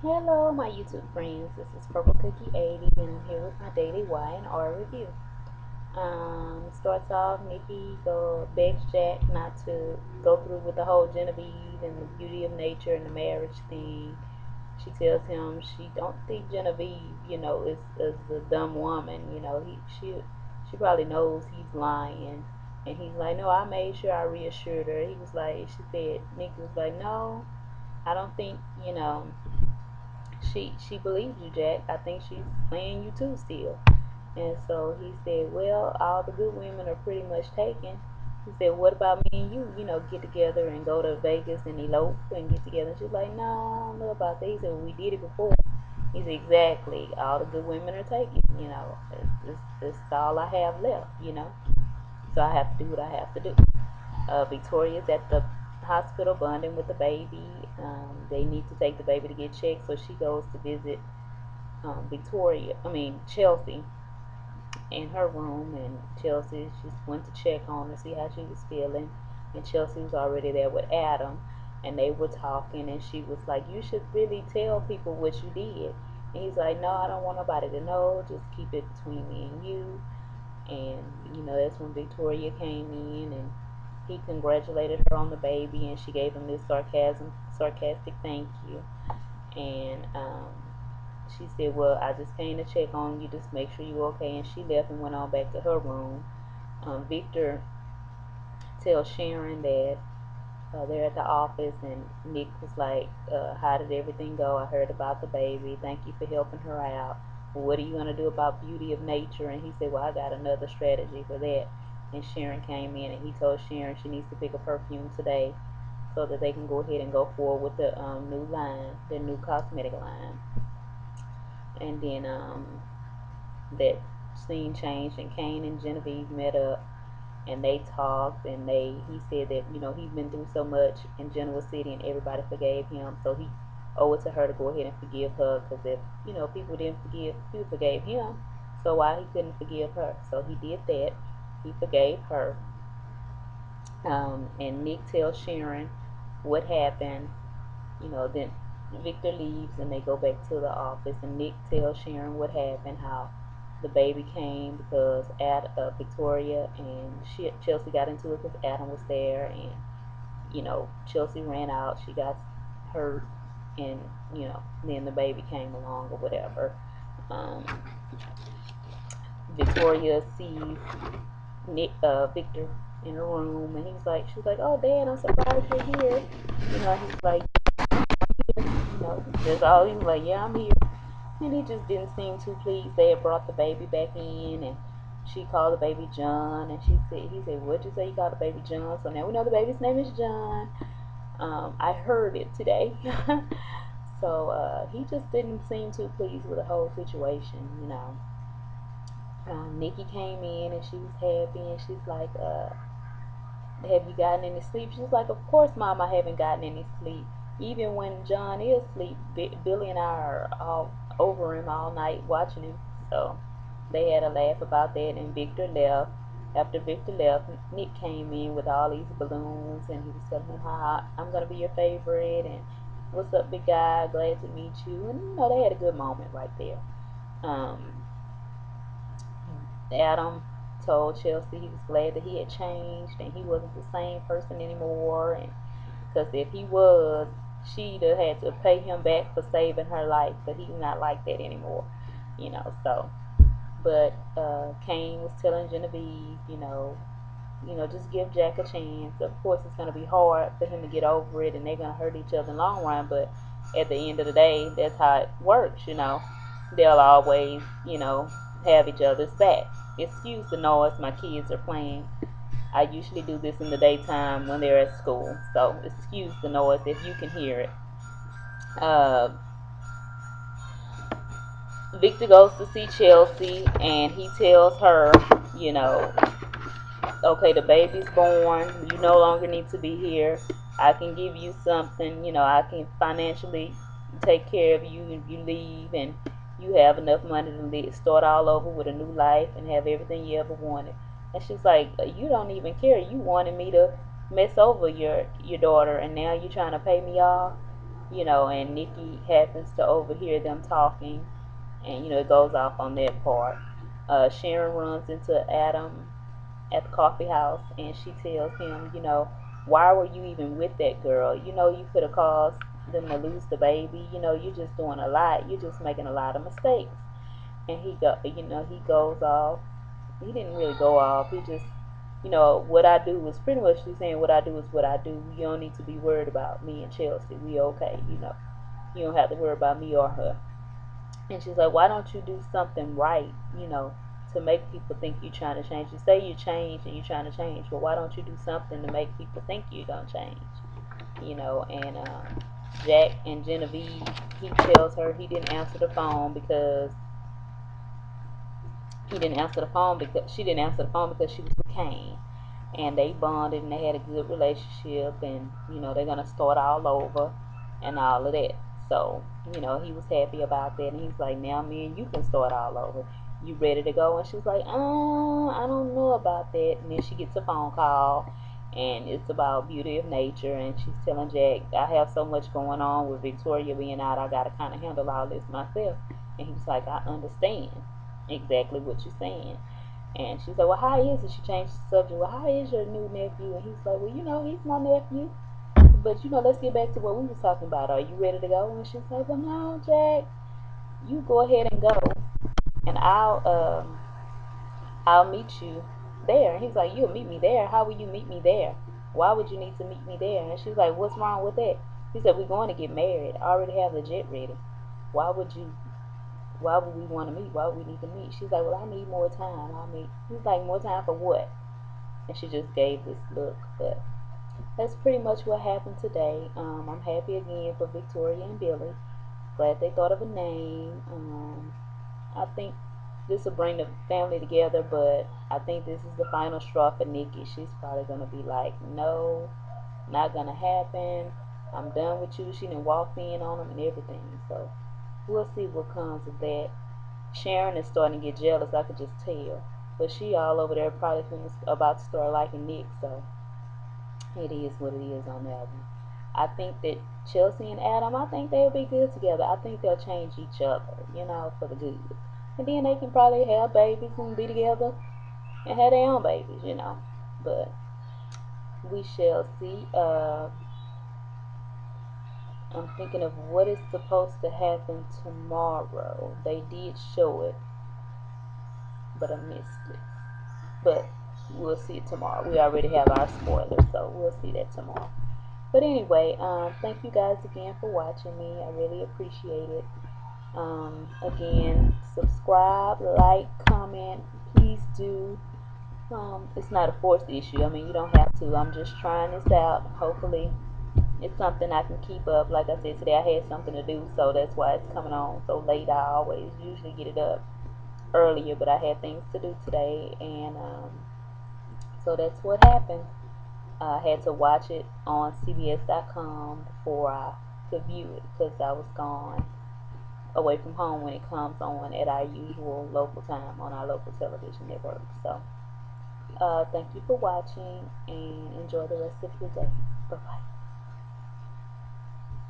Hello, my YouTube friends. This is Purple Cookie 80, and I'm here with my daily Y and R review. Starts off, Nikki begs Jack not to go through with the whole Genevieve and the beauty of nature and the marriage thing. She tells him she don't think Genevieve, is a dumb woman. She probably knows he's lying, and he's like, no, I made sure I reassured her. He was like, she said, Nikki was like, no, I don't think, she believes you, Jack. I think she's playing you too still. And so he said, well, all the good women are pretty much taken. He said, what about me and you? Get together and go to Vegas and elope and get together. She's like, no, I don't know about that. He said, well, we did it before. He said, exactly. All the good women are taken. It's all I have left. So I have to do what I have to do. Victoria's at the hospital bonding with the baby. They need to take the baby to get checked, so she goes to visit Chelsea in her room, and Chelsea just went to check on her, see how she was feeling, and Chelsea was already there with Adam, and they were talking, and she was like, you should really tell people what you did. And he's like, no, I don't want nobody to know, just keep it between me and you. And that's when Victoria came in, and he congratulated her on the baby, and she gave him this sarcastic thank you. And she said, well, I just came to check on you, just make sure you're okay. And she left and went on back to her room. Victor tells Sharon that they're at the office, and Nick was like, how did everything go? I heard about the baby. Thank you for helping her out. Well, what are you going to do about beauty of nature? And he said, well, I got another strategy for that. And Sharon came in, and he told Sharon she needs to pick a perfume today so that they can go ahead and go forward with the new line, the new cosmetic line. And then that scene changed, and Kane and Genevieve met up, and they talked, and he said that he's been through so much in Genoa City, and everybody forgave him, so he owed it to her to go ahead and forgive her, because if people didn't forgive, people forgave him, so why he couldn't forgive her? So he did that. He forgave her. And Nick tells Sharon what happened. Then Victor leaves, and they go back to the office, and Nick tells Sharon what happened, how the baby came because Victoria and Chelsea got into it because Adam was there, and Chelsea ran out, she got hurt, and then the baby came along or whatever. Um, Victoria sees Victor in her room, and she's like, oh, Dad, I'm surprised you're here. He's like, that's all. He was like, yeah, I'm here. And he just didn't seem too pleased. They had brought the baby back in, and she called the baby John, and he said, what'd you say you called the baby John? So now we know the baby's name is John. I heard it today. So he just didn't seem too pleased with the whole situation. Nikki came in, and she was happy, and she's like, have you gotten any sleep? She's like, of course, Mom, I haven't gotten any sleep. Even when John is asleep, Billy and I are all over him all night watching him. So they had a laugh about that, and Victor left. After Victor left, Nick came in with all these balloons, and he was telling him how I'm going to be your favorite, and what's up, big guy, glad to meet you. And they had a good moment right there. Um, Adam told Chelsea he was glad that he had changed, and he wasn't the same person anymore, and because if he was, she'd have had to pay him back for saving her life, but he's not like that anymore. So, but Kane was telling Genevieve, just give Jack a chance. Of course, it's going to be hard for him to get over it, and they're going to hurt each other in the long run, but at the end of the day, that's how it works. They'll always, have each other's back. Excuse the noise, my kids are playing. I usually do this in the daytime when they're at school, so excuse the noise if you can hear it. Uh, Victor goes to see Chelsea, and he tells her, you know, okay, the baby's born. You no longer need to be here. I can give you something. I can financially take care of you if you leave, and you have enough money to start all over with a new life and have everything you ever wanted. And she's like, you don't even care. You wanted me to mess over your daughter, and now you're trying to pay me off. and Nikki happens to overhear them talking, and it goes off on that part. Sharon runs into Adam at the coffee house, and she tells him, why were you even with that girl? You could have caused them to lose the baby. You're just doing a lot. You're just making a lot of mistakes. And he goes off. He didn't really go off. He just, what I do is pretty much she's saying what I do is what I do. You don't need to be worried about me and Chelsea. We okay. You don't have to worry about me or her. And she's like, why don't you do something right, to make people think you're trying to change? You say you change and you're trying to change, but why don't you do something to make people think you're going to change? And Jack and Genevieve, he tells her he didn't answer the phone because she didn't answer the phone because she was with Kane, and they bonded and they had a good relationship, and they're gonna start all over and all of that. So he was happy about that, and he's like, now me and you can start all over. You ready to go? And she's like, I don't know about that. And then she gets a phone call, and it's about beauty of nature, and she's telling Jack, I have so much going on with Victoria being out, I gotta kind of handle all this myself. And he was like, I understand exactly what you're saying. And she's like, well, how is it? She changed the subject. Well, how is your new nephew? And he's like, well, he's my nephew. But, let's get back to what we was talking about. Are you ready to go? And she's like, well, no, Jack. You go ahead and go. And I'll meet you there. And he's like, you'll meet me there? How will you meet me there? Why would you need to meet me there? And she's like, what's wrong with that? He said, we're going to get married. I already have the jet ready. Why would we want to meet? Why would we need to meet? She's like, well, I need more time. He's like, more time for what? And she just gave this look. But that's pretty much what happened today. I'm happy again for Victoria and Billy. Glad they thought of a name. I think this will bring the family together, but I think this is the final straw for Nikki. She's probably going to be like, no, not going to happen. I'm done with you. She done walked in on them and everything. So we'll see what comes of that. Sharon is starting to get jealous, I could just tell. But she all over there probably about to start liking Nick, so it is what it is on that one. I think that Chelsea and Adam, I think they'll be good together. I think they'll change each other, for the good. And then they can probably have babies and be together and have their own babies. But we shall see. I'm thinking of what is supposed to happen tomorrow. They did show it, but I missed it. But we'll see it tomorrow. We already have our spoilers, so we'll see that tomorrow. But anyway, thank you guys again for watching me. I really appreciate it. Again, subscribe, like, comment. Please do. It's not a forced issue. I mean, you don't have to. I'm just trying this out. Hopefully, it's something I can keep up. Like I said, today I had something to do, so that's why it's coming on so late. I always usually get it up earlier, but I had things to do today, and so that's what happened. I had to watch it on CBS.com before I could view it because I was gone away from home when it comes on at our usual local time on our local television network. So thank you for watching and enjoy the rest of your day. Bye bye.